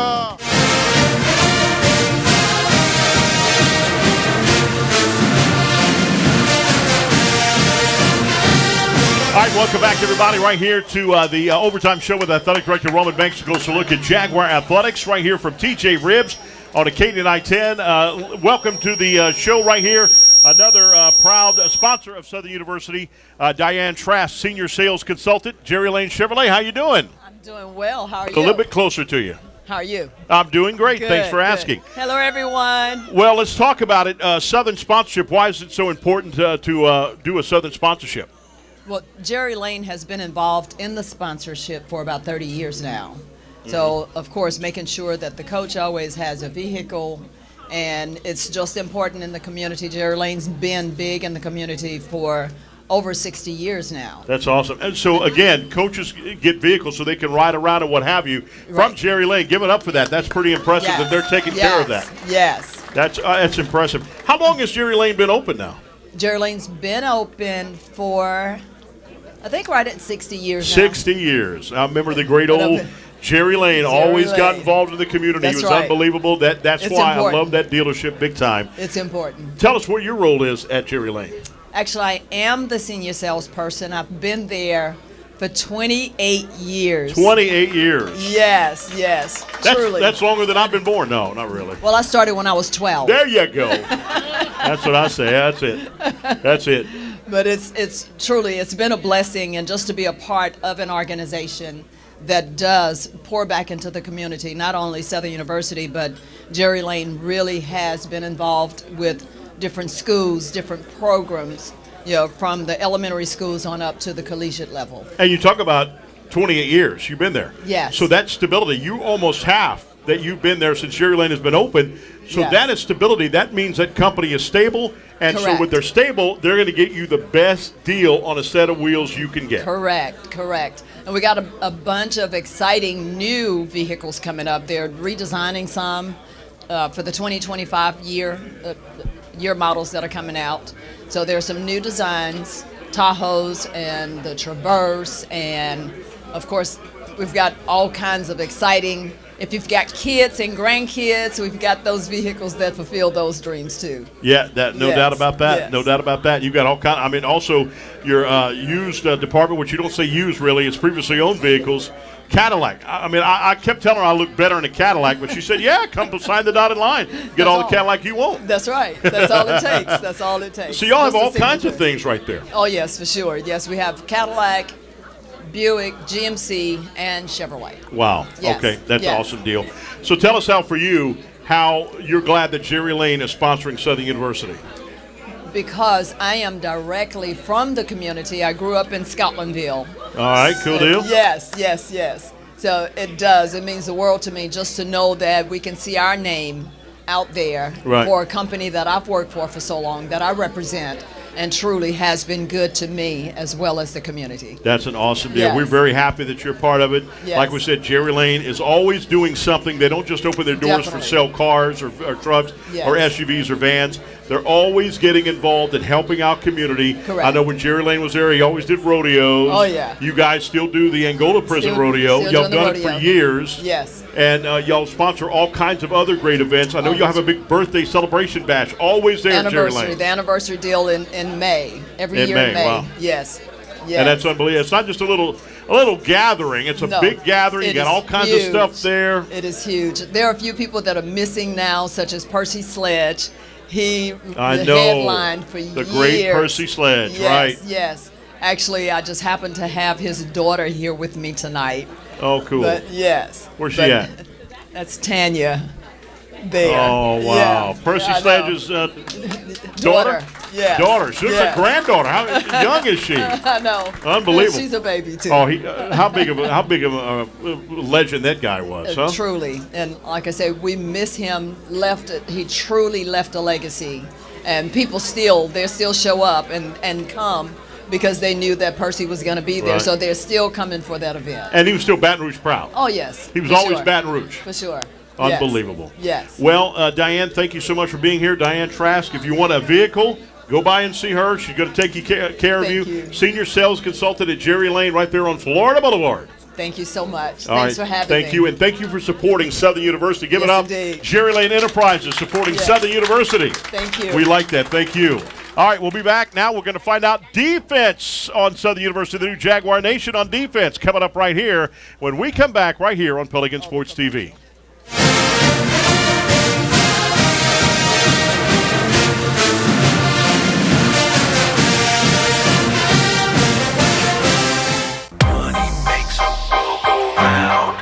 All right, welcome back, everybody, right here to the Overtime Show with Athletic Director Roman Banks. Closer look at Jaguar Athletics right here from TJ Ribs on Acadian I-10. Welcome to the show right here. Another proud sponsor of Southern University, Diane Trask, Senior Sales Consultant, Jerry Lane Chevrolet. How you doing? I'm doing well. How are you? A little bit closer to you. How are you? I'm doing great. Good, Thanks for asking. Hello, everyone. Well, let's talk about it. Southern sponsorship. Why is it so important to do a Southern sponsorship? Well, Jerry Lane has been involved in the sponsorship for about 30 years now. So, of course, making sure that the coach always has a vehicle, and it's just important in the community. Jerry Lane's been big in the community for over 60 years now. That's awesome. And so, again, coaches get vehicles so they can ride around and what have you. From Jerry Lane, give it up for that. That's pretty impressive that they're taking care of that. Yes. That's impressive. How long has Jerry Lane been open now? Jerry Lane's been open for, I think, right at 60 years now. 60 years. I remember the great old Jerry Lane always got involved in the community. That's he was right. unbelievable. That's It's why important. I love that dealership big time. It's important. Tell us what your role is at Jerry Lane. Actually, I am the senior salesperson. I've been there for 28 years. 28 years. Yes, truly. That's longer than I've been born. No, not really. Well, I started when I was 12. There you go. That's what I say. That's it. But it's truly, it's been a blessing, and just to be a part of an organization that does pour back into the community, not only Southern University, but Jerry Lane really has been involved with different schools, different programs, from the elementary schools on up to the collegiate level. And you talk about 28 years. You've been there. Yes. So that stability, you almost half that you've been there since Jerry Lane has been open. So Yes. that is stability. That means that company is stable. And so Correct. when they're stable, they're going to get you the best deal on a set of wheels you can get. Correct. And we got a bunch of exciting new vehicles coming up. They're redesigning some for the 2025 year models that are coming out. So there's some new designs, Tahoes and the Traverse, and of course we've got all kinds of exciting. If you've got kids and grandkids, we've got those vehicles that fulfill those dreams too. Yeah, no Yes, doubt about that. yes. No doubt about that. You've got all kind. I mean, also your used department, which you don't say used really, it's previously owned vehicles. Cadillac. I kept telling her I look better in a Cadillac, but she said, "Yeah, come sign the dotted line. Get all the Cadillac you want." That's right. That's all it takes. That's all it takes. So y'all have Just a all kinds of signature. things right there. Oh yes, for sure. Yes, we have Cadillac, Buick, GMC, and Chevrolet. Wow. Yes. Okay, that's Yeah. an awesome deal. So tell us how you're glad that Jerry Lane is sponsoring Southern University. Because I am directly from the community. I grew up in Scotlandville. All right, cool deal. Yes. So it means the world to me just to know that we can see our name out there for a company that I've worked for so long, that I represent, and truly has been good to me as well as the community. That's an awesome deal. Yes. We're very happy that you're part of it. Yes. Like we said, Jerry Lane is always doing something. They don't just open their doors Definitely. for sell cars or trucks Yes. or SUVs or vans. They're always getting involved in helping out community. Correct. I know when Jerry Lane was there, he always did rodeos. Oh, yeah. You guys still do the Angola Prison Rodeo. Still Y'all doing the done it for rodeo. years. Yes. And y'all sponsor all kinds of other great events. I know y'all have a big birthday celebration bash. Always there, Jerry Lane. The anniversary deal in May. Every In year May, in May. wow. Yes. And that's unbelievable. It's not just a little gathering. It's a big gathering. You It got is all kinds huge. of stuff there. It is huge. There are a few people that are missing now, such as Percy Sledge. He headlined for years. The great Percy Sledge, yes, right? Yes. Actually, I just happened to have his daughter here with me tonight. Oh, cool. But yes. Where's she at? That's Tanya. There. Oh, wow. Yeah. Percy I Sledge's daughter? Yeah. Daughter. She looks like granddaughter. How young is she? I know. Unbelievable. She's a baby, too. Oh, how big of a legend that guy was, huh? Truly. And like I said, we miss him. He truly left a legacy. And people still show up and come because they knew that Percy was going to be there. Right. So they're still coming for that event. And he was still Baton Rouge proud. Oh, yes. He was for always sure. Baton Rouge. For sure. Unbelievable. Yes. Well, Diane, thank you so much for being here. Diane Trask, if you want a vehicle, go by and see her. She's going to take care of you. Senior sales consultant at Jerry Lane right there on Florida Boulevard. Thank you so much. All Thanks right. for having me. Thank you, and thank you for supporting Southern University. Give it up. Indeed. Jerry Lane Enterprises supporting Southern University. Thank you. We like that. Thank you. All right, we'll be back now. We're going to find out defense on Southern University, the new Jaguar Nation on defense, coming up right here when we come back right here on Pelican Sports TV.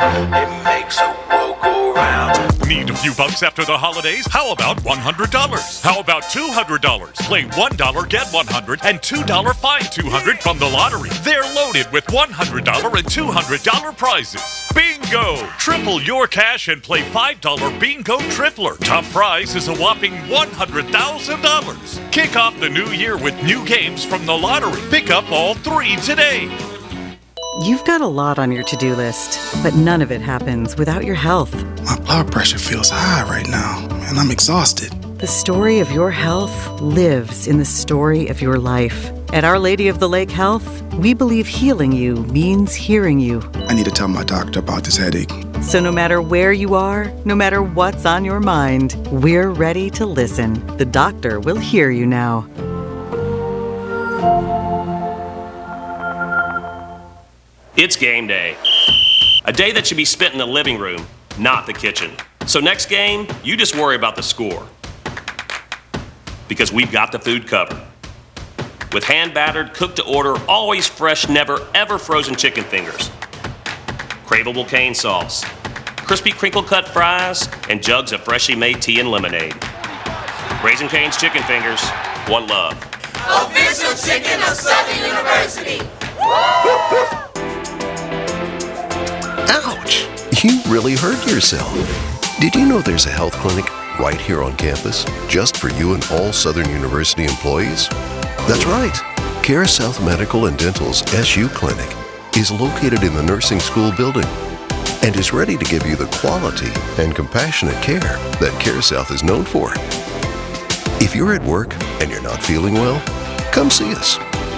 It makes a world go round. Need a few bucks after the holidays? How about $100? How about $200? Play $1 get $100 and $2 find $200 from the lottery. They're loaded with $100 and $200 prizes. Bingo! Triple your cash and play $5 Bingo Tripler. Top prize is a whopping $100,000. Kick off the new year with new games from the lottery. Pick up all 3 today. You've got a lot on your to-do list, but none of it happens without your health. My blood pressure feels high right now, and I'm exhausted. The story of your health lives in the story of your life. At Our Lady of the Lake Health, we believe healing you means hearing you. I need to tell my doctor about this headache. So no matter where you are, no matter what's on your mind, we're ready to listen. The doctor will hear you now. It's game day. A day that should be spent in the living room, not the kitchen. So next game, you just worry about the score. Because we've got the food covered. With hand-battered, cooked-to-order, always fresh, never, ever frozen chicken fingers. Craveable cane sauce. Crispy crinkle-cut fries, and jugs of freshly made tea and lemonade. Raising Cane's Chicken Fingers, one love. Official chicken of Southern University. Ouch! You really hurt yourself. Did you know there's a health clinic right here on campus just for you and all Southern University employees? That's right. CareSouth Medical and Dental's SU Clinic is located in the nursing school building and is ready to give you the quality and compassionate care that CareSouth is known for. If you're at work and you're not feeling well, come see us.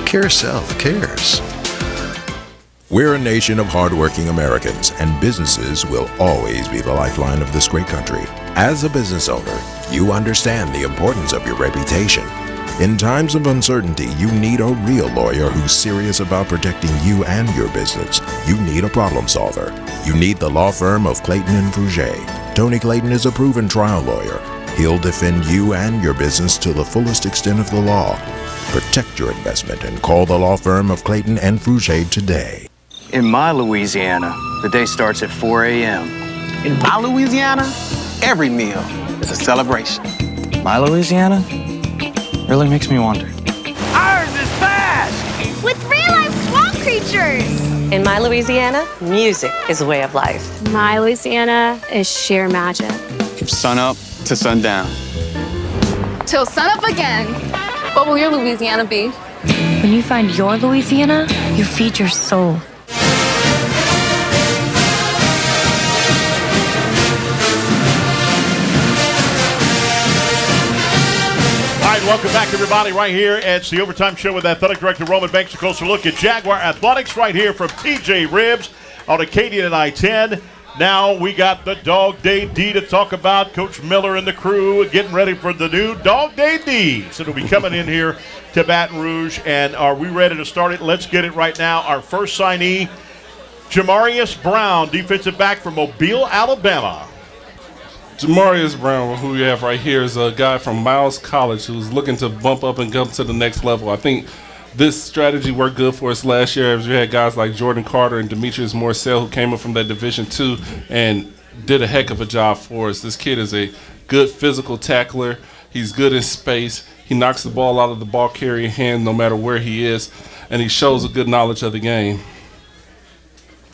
CareSouth cares. We're a nation of hardworking Americans, and businesses will always be the lifeline of this great country. As a business owner, you understand the importance of your reputation. In times of uncertainty, you need a real lawyer who's serious about protecting you and your business. You need a problem solver. You need the law firm of Clayton and Fouget. Tony Clayton is a proven trial lawyer. He'll defend you and your business to the fullest extent of the law. Protect your investment and call the law firm of Clayton and Fouget today. In my Louisiana, the day starts at 4 a.m. In my Louisiana, every meal is a celebration. My Louisiana really makes me wonder. Ours is fast! With real-life swamp creatures! In my Louisiana, music is a way of life. My Louisiana is sheer magic. From sun up to sundown. Till sunup again. What will your Louisiana be? When you find your Louisiana, you feed your soul. All right, welcome back, everybody, right here. It's the Overtime Show with Athletic Director Roman Banks. A closer look at Jaguar Athletics right here from TJ Ribbs on Acadian and I-10. Now we got the Dog Day D to talk about. Coach Miller and the crew getting ready for the new Dog Day D. So it'll be coming in here to Baton Rouge. And are we ready to start it? Let's get it right now. Our first signee, Jamarius Brown, defensive back from Mobile, Alabama. Jamarius Brown, who we have right here, is a guy from Miles College who's looking to bump up and come to the next level. I think this strategy worked good for us last year as we had guys like Jordan Carter and Demetrius Morcell who came up from that Division II and did a heck of a job for us. This kid is a good physical tackler. He's good in space. He knocks the ball out of the ball carrying hand no matter where he is, and he shows a good knowledge of the game.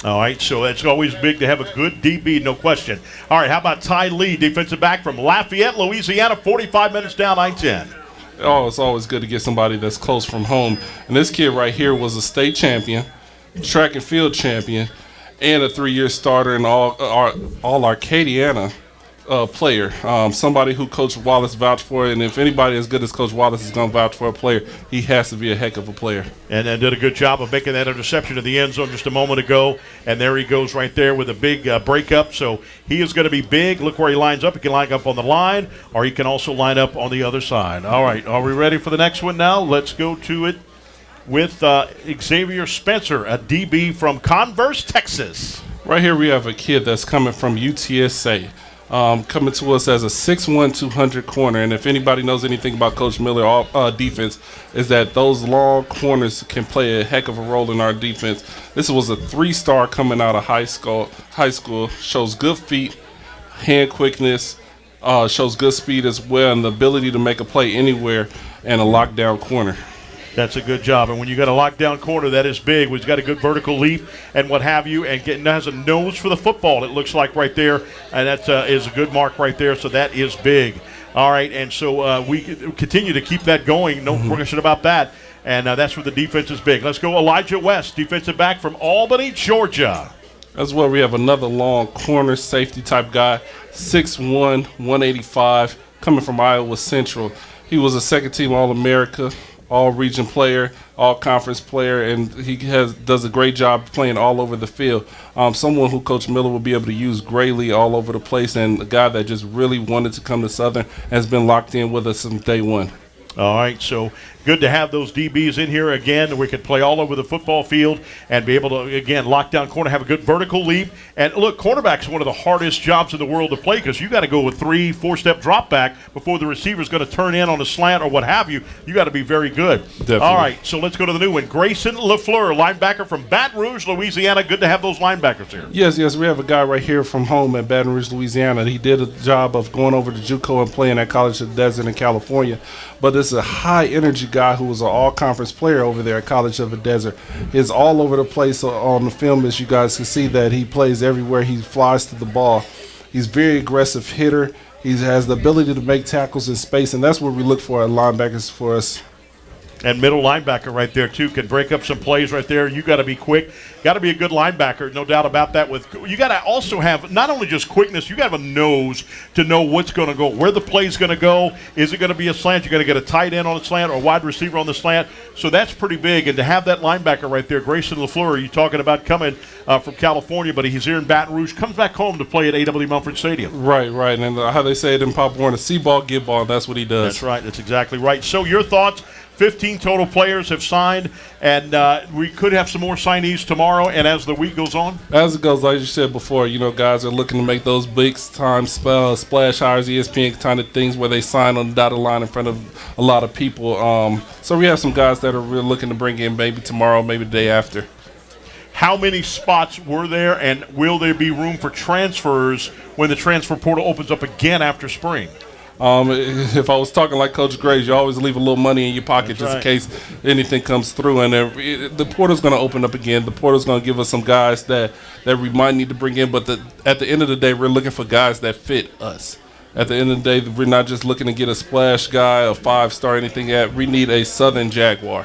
All right, so it's always big to have a good DB, no question. All right, how about Ty Lee, defensive back from Lafayette, Louisiana, 45 minutes down I-10. Oh, it's always good to get somebody that's close from home. And this kid right here was a state champion, track and field champion, and a 3-year starter and all Arcadiana player. Somebody who Coach Wallace vouched for, and if anybody as good as Coach Wallace is going to vouch for a player, he has to be a heck of a player. And did a good job of making that interception in the end zone just a moment ago. And there he goes right there with a big breakup. So he is going to be big. Look where he lines up. He can line up on the line, or he can also line up on the other side. All right, are we ready for the next one now? Let's go to it with Xavier Spencer, a DB from Converse, Texas. Right here we have a kid that's coming from UTSA. Coming to us as a 6'1", 200 corner. And if anybody knows anything about Coach Miller defense, is that those long corners can play a heck of a role in our defense. This was a 3-star coming out of high school, shows good feet, hand quickness, shows good speed as well, and the ability to make a play anywhere and a lockdown corner. That's a good job. And when you got a lockdown corner, that is big. He's got a good vertical leap and what have you, and has a nose for the football, it looks like right there. And that is a good mark right there, so that is big. All right, and so we continue to keep that going. No question about that. And that's where the defense is big. Let's go Elijah West, defensive back from Albany, Georgia. As well, we have another long corner safety type guy, 6'1", 185, coming from Iowa Central. He was a second-team All-America, all-region player, all-conference player, and he does a great job playing all over the field. Someone who Coach Miller will be able to use greatly all over the place, and a guy that just really wanted to come to Southern has been locked in with us since day one. All right, so good to have those DBs in here again. We can play all over the football field and be able to, again, lock down corner, have a good vertical leap. And look, cornerback's one of the hardest jobs in the world to play because you got to go with 3-4-step drop back before the receiver's going to turn in on a slant or what have you. You got to be very good. Definitely. All right, so let's go to the new one. Grayson LaFleur, linebacker from Baton Rouge, Louisiana. Good to have those linebackers here. Yes, we have a guy right here from home at Baton Rouge, Louisiana. He did a job of going over to JUCO and playing at College of the Desert in California. But this is a high-energy guy who was an all-conference player over there at College of the Desert. He's all over the place on the film, as you guys can see, that he plays everywhere. He flies to the ball. He's a very aggressive hitter. He has the ability to make tackles in space, and that's what we look for at linebackers for us. And middle linebacker right there, too, can break up some plays right there. You got to be quick. Got to be a good linebacker, no doubt about that. You got to also have not only just quickness, you got to have a nose to know what's going to go, where the play's going to go. Is it going to be a slant? You're going to get a tight end on the slant or a wide receiver on the slant. So that's pretty big. And to have that linebacker right there, Grayson LaFleur, you talking about coming from California, but he's here in Baton Rouge, comes back home to play at A.W. Mumford Stadium. Right. And how they say it in Pop Warner, see ball, get ball. That's what he does. That's right. That's exactly right. So your thoughts? 15 total players have signed, and we could have some more signees tomorrow and as the week goes on. As it goes, like you said before, guys are looking to make those big-time splash hires, ESPN kind of things where they sign on the dotted line in front of a lot of people. So we have some guys that are really looking to bring in maybe tomorrow, maybe the day after. How many spots were there, and will there be room for transfers when the transfer portal opens up again after spring? If I was talking like Coach Graves, you always leave a little money in your pocket just in case anything comes through. And the portal's going to open up again. The portal's going to give us some guys that we might need to bring in. But at the end of the day, we're looking for guys that fit us. At the end of the day, we're not just looking to get a splash guy, a 5-star, anything. We need a Southern Jaguar.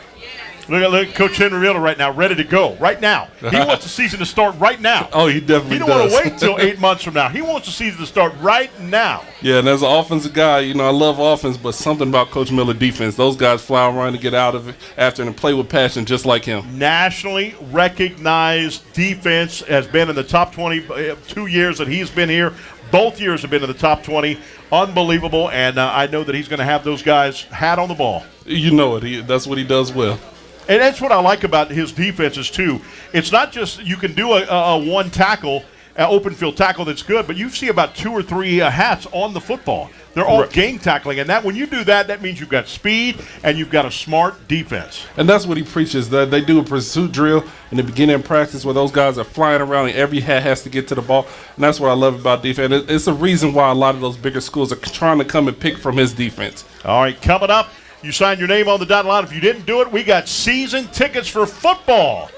Look at Coach Henry Miller right now, ready to go right now. He wants the season to start right now. Oh, he definitely does. He don't want to wait until 8 months from now. He wants the season to start right now. Yeah, and as an offensive guy, I love offense, but something about Coach Miller defense. Those guys fly around to get out of it after and play with passion just like him. Nationally recognized defense has been in the top 20 2 years that he's been here. Both years have been in the top 20. Unbelievable, and I know that he's going to have those guys hat on the ball. You know it. That's what he does well. And that's what I like about his defenses, too. It's not just you can do a one tackle, an open field tackle that's good, but you see about 2 or 3 hats on the football. They're all game tackling, and that when you do that, that means you've got speed and you've got a smart defense. And that's what he preaches, that they do a pursuit drill in the beginning of practice where those guys are flying around and every hat has to get to the ball. And that's what I love about defense. It's a reason why a lot of those bigger schools are trying to come and pick from his defense. All right, coming up. You signed your name on the dotted line. If you didn't do it, we got season tickets for football.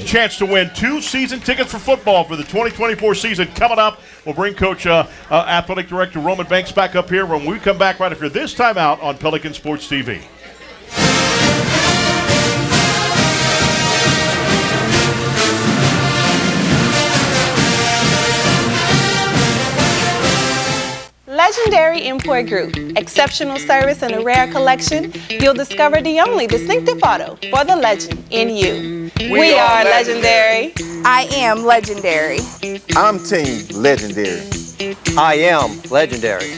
Chance to win 2 season tickets for football for the 2024 season coming up. We'll bring Coach Athletic Director Roman Banks back up here when we come back right after this timeout on Pelican Sports TV. Legendary Import Group. Exceptional service and a rare collection. You'll discover the only distinctive photo for the legend in you. We are legendary. I am legendary. I'm Team Legendary. I am legendary.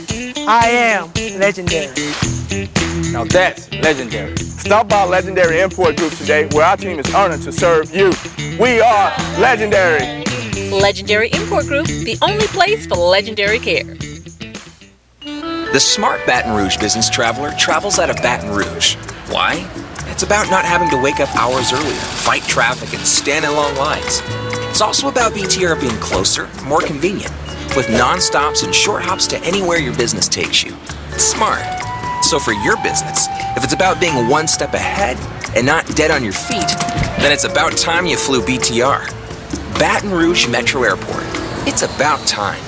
I am legendary. Now that's legendary. Stop by Legendary Import Group today, where our team is honored to serve you. We are legendary. Legendary Import Group, the only place for legendary care. The smart Baton Rouge business traveler travels out of Baton Rouge. Why? It's about not having to wake up hours earlier, fight traffic, and stand in long lines. It's also about BTR being closer, more convenient, with non-stops and short hops to anywhere your business takes you. It's smart. So for your business, if it's about being one step ahead and not dead on your feet, then it's about time you flew BTR. Baton Rouge Metro Airport. It's about time.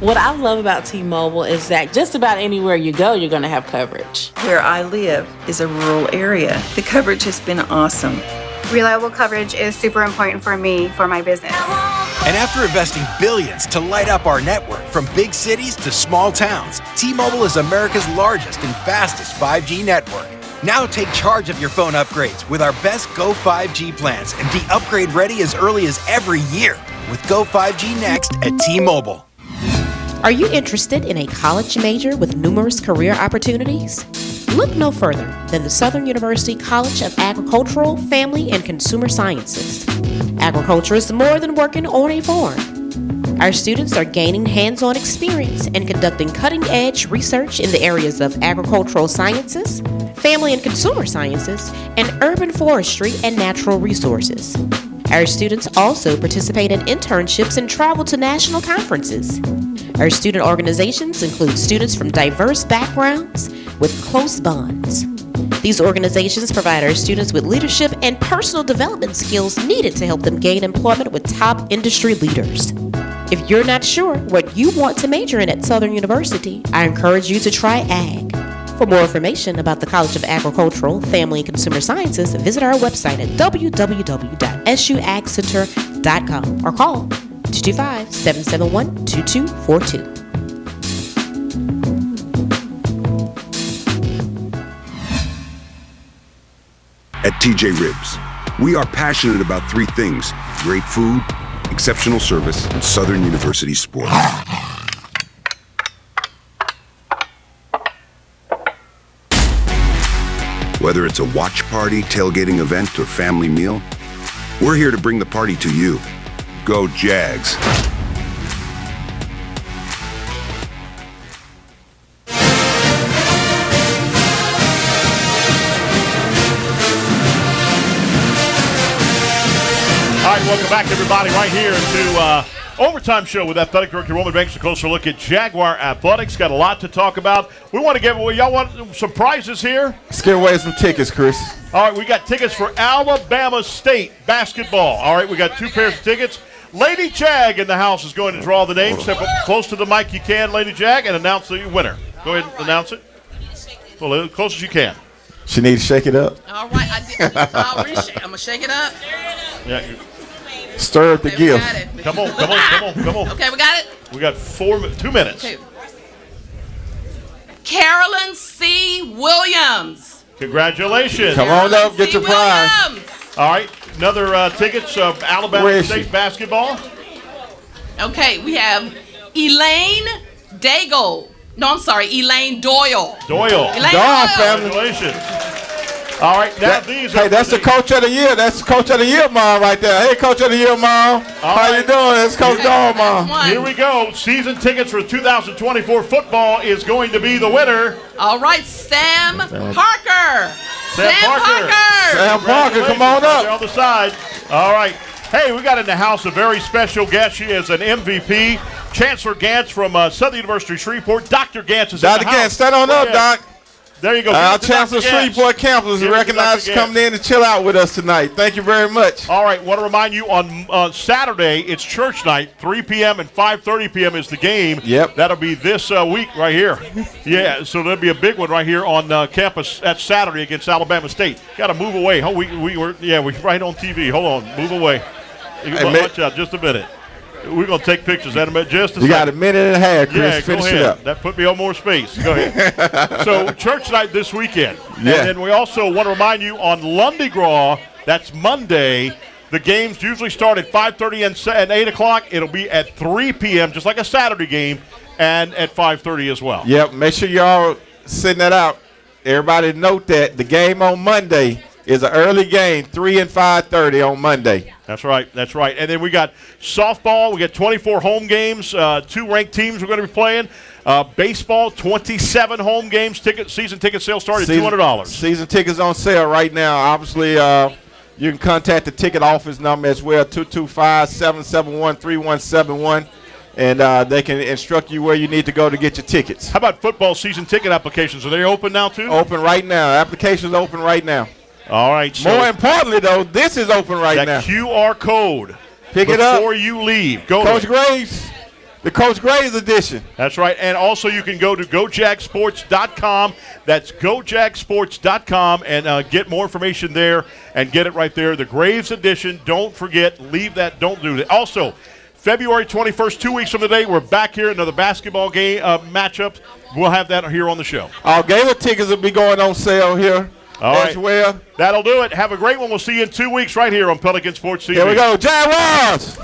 What I love about T-Mobile is that just about anywhere you go, you're going to have coverage. Where I live is a rural area. The coverage has been awesome. Reliable coverage is super important for me, for my business. And after investing billions to light up our network from big cities to small towns, T-Mobile is America's largest and fastest 5G network. Now take charge of your phone upgrades with our best Go 5G plans and be upgrade ready as early as every year with Go 5G Next at T-Mobile. Are you interested in a college major with numerous career opportunities? Look no further than the Southern University College of Agricultural, Family, and Consumer Sciences. Agriculture is more than working on a farm. Our students are gaining hands-on experience and conducting cutting-edge research in the areas of agricultural sciences, family and consumer sciences, and urban forestry and natural resources. Our students also participate in internships and travel to national conferences. Our student organizations include students from diverse backgrounds with close bonds. These organizations provide our students with leadership and personal development skills needed to help them gain employment with top industry leaders. If you're not sure what you want to major in at Southern University, I encourage you to try Ag. For more information about the College of Agricultural, Family, and Consumer Sciences, visit our website at www.suagcenter.com or call 225-771-2242. At TJ Ribs, we are passionate about 3 things: great food, exceptional service, and Southern University sports. Whether it's a watch party, tailgating event, or family meal, we're here to bring the party to you. Go Jags! welcome back, everybody, right here to Overtime Show with Athletic Director Roman Banks. A closer look at Jaguar Athletics. Got a lot to talk about. We want to give away. Y'all want some prizes here? Let's give away some tickets, Chris. All right, we got tickets for Alabama State basketball. All right, we got 2 pairs of tickets. Lady Jag in the house is going to draw the name. Step up close to the mic you can, Lady Jag, and announce the winner. Go ahead and announce it. Well, as close as you can. She need to shake it up. All right, I'm going to shake it up. Yeah. Stir up the gift. Come on. Okay, we got it? We got 2 minutes. Okay. Carolyn C. Williams. Congratulations. Come on up, get your prize. All right, another tickets of Alabama State basketball. Okay, we have Elaine Daigle. No, I'm sorry, Elaine Doyle. Elaine Doyle family. Congratulations. All right, now these are. Hey, that's the coach of the year. That's the coach of the year, Mom, right there. Hey, coach of the year, Mom. How you doing? That's Coach Doyle, Mom. Here we go. Season tickets for 2024 football is going to be the winner. All right, Sam Parker. Sam Parker, come on up. On the side. All right. Hey, we got in the house a very special guest. She is an MVP. Chancellor Gantz from Southern University Shreveport. Dr. Gantz is in the house. Dr. Gantz, stand on up, Doc. There you go. Our Chancellor Shreveport campus recognized coming in to chill out with us tonight. Thank you very much. All right, want to remind you on Saturday, it's church night, 3 p.m. and 5:30 p.m. is the game. Yep. That'll be this week right here. Yeah, so there'll be a big one right here on campus at Saturday against Alabama State. Got to move away. Oh, we're right on TV. Hold on, move away. Watch out, just a minute. We're going to take pictures in a minute. Just a second. You got a minute and a half, Chris. Finish it up. That put me on more space. Go ahead. So, church night this weekend. Yeah. And then we also want to remind you on Lundy Gras, that's Monday, the games usually start at 5:30 and 8 o'clock. It'll be at 3 p.m., just like a Saturday game, and at 5:30 as well. Yep. Make sure y'all send that out. Everybody note that the game on Monday is an early game, 3 and 5:30 on Monday. That's right. And then we got softball. We got 24 home games, 2 ranked teams we're going to be playing. Baseball, 27 home games. Season ticket sales start at $200. Season tickets on sale right now. Obviously, you can contact the ticket office number as well, 225-771-3171. And they can instruct you where you need to go to get your tickets. How about football season ticket applications? Are they open now, too? Open right now. Applications open right now. All right. So more importantly, though, this is open right now. That QR code. Pick it up before you leave. Go Coach Graves. The Coach Graves edition. That's right. And also you can go to GoJagSports.com. That's GoJagSports.com and get more information there and get it right there. The Graves edition. Don't forget. Leave that. Don't do that. Also, February 21st, 2 weeks from today, we're back here. Another basketball game matchup. We'll have that here on the show. Our Gator tickets will be going on sale here. All right. As well. That'll do it. Have a great one. We'll see you in 2 weeks right here on Pelican Sports TV. Here we go. Jaguars!